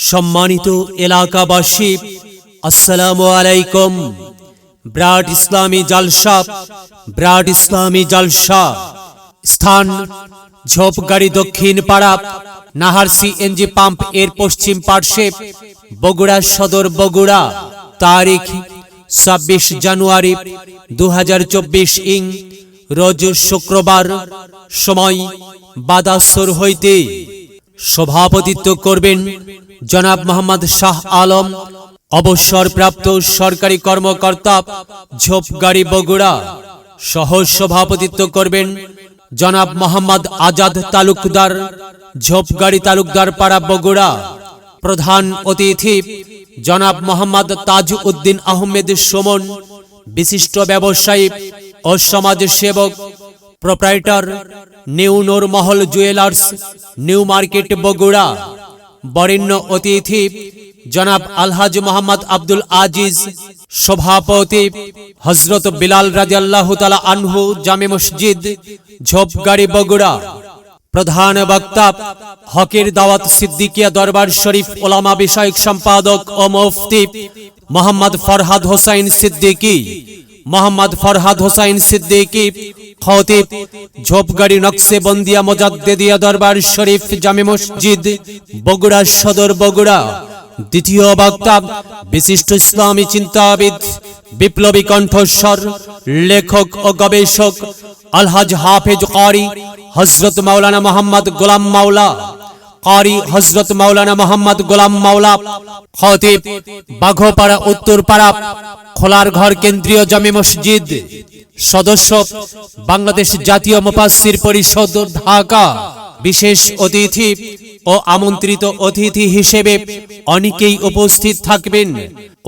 সম্মানিত এলাকাবাসী, আসসালামু আলাইকুম। ব্রাড ইসলামী জালসা, স্থান ঝোপগাড়ি দক্ষিণ পাড়া, নাহার সিএনজি পাম্প এর পশ্চিম পার্শ্বে, বগুড়া সদর, বগুড়া। তারিখ 26 জানুয়ারি 2024 ইং, রোজ শুক্রবার। সময় বাদাসর হইতে। সভাপতিত্ব করবেন জনাব মোহাম্মদ শাহ আলম, অবসরপ্রাপ্ত সরকারি কর্মকর্তা, ঝোপগাড়ি, বগুড়া। সহ সভাপতিত্ব করবেন জনাব মোহাম্মদ আজাদ তালুকদার, ঝোপগাড়ি, তালুকদার পাড়া, বগুড়া। প্রধান অতিথি জনাব মোহাম্মদ তাজ উদ্দিন আহমেদ সুমন, বিশিষ্ট ব্যবসায়ী ও সমাজসেবক, প্রোপ্রাইটার, নিউ নূর মহল জুয়েলার্স, নিউ মার্কেট, বগুড়া। বরেণ্য অতিথি জনাব আলহাজ মোহাম্মদ আব্দুল আজিজ, সভাপতি হযরত বিলাল রাদিয়াল্লাহু তাআলা আনহু জামে মসজিদ, ঝোপগাড়ি, বগুড়া। প্রধান বক্তা হকের দাওয়াত সিদ্দিকিয়া দরবার শরীফ ওলামা বিষয়ক সম্পাদক ও মুফতি মোহাম্মদ ফরহাদ হোসাইন সিদ্দিকী, খতিব ঝোপগাড়ি নকশেবন্দিয়া মুজাদ্দিদিয়া দরবার শরীফ জামে মসজিদ, বগুড়া সদর, বগুড়া। দ্বিতীয় বক্তা বিশিষ্ট ইসলামী চিন্তাবিদ, বিপ্লবী কণ্ঠস্বর, লেখক ও গবেষক আলহাজ হাফেজ কারি হযরত মাওলানা মোহাম্মদ গোলাম মাওলা, খতিব বাঘোপাড়া উত্তরপাড়া খোলার ঘর কেন্দ্রীয় জামে মসজিদ, সদস্য বাংলাদেশ জাতীয় মুফাসসির পরিষদ, ঢাকা। বিশেষ অতিথি ও আমন্ত্রিত অতিথি হিসেবে অনেকেই উপস্থিত থাকবেন।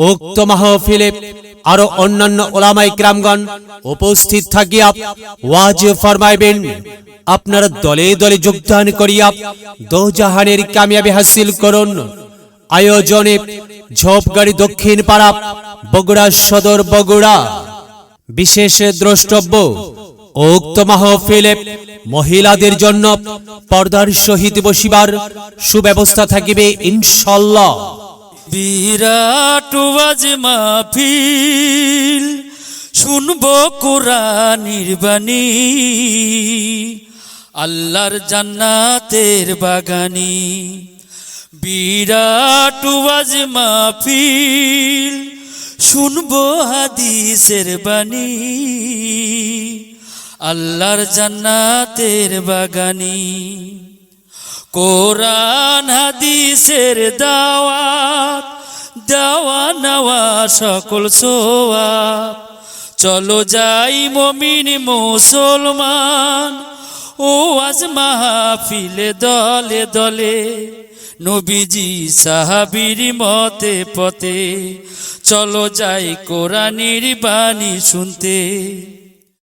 উক্ত মাহফিলে আরো অন্যান্য ওলামায়ে কিরামগণ উপস্থিত থাকিয়া ওয়াজ ফরমাইবেন। আপনারা দলে দলে যোগদান করিয়া দোজাহানের কামিয়াবি হাসিল করুন। আয়োজনে ঝোপগাড়ি দক্ষিণ পাড়া, বগুড়া সদর, বগুড়া। বিশেষ দ্রষ্টব্য, উক্ত মাহফিলে মহিলাদের জন্য পর্দার সহিত বসিবার সুব্যবস্থা থাকিবে ইনশাআল্লাহ। বিরাট ওয়াজ মাহফিল, শুনবো কোরআনের বাণী, আল্লাহর জান্নাতের বাগানি। বিরাট ওয়াজ মাহফিল, শুনবো হাদিসের বাণী, আল্লাহর জান্নাতের বাগানি। কোরআন হাদিসের দাওয়াত, দেওয়া নেওয়া সকল সওয়াব। চলো যাই মুমিন মুসলমান, ওয়াজ মাহফিলে দলে দলে, নবীজি সাহাবীর মতে পথে। চলো যাই কোরআনের বাণী শুনতে।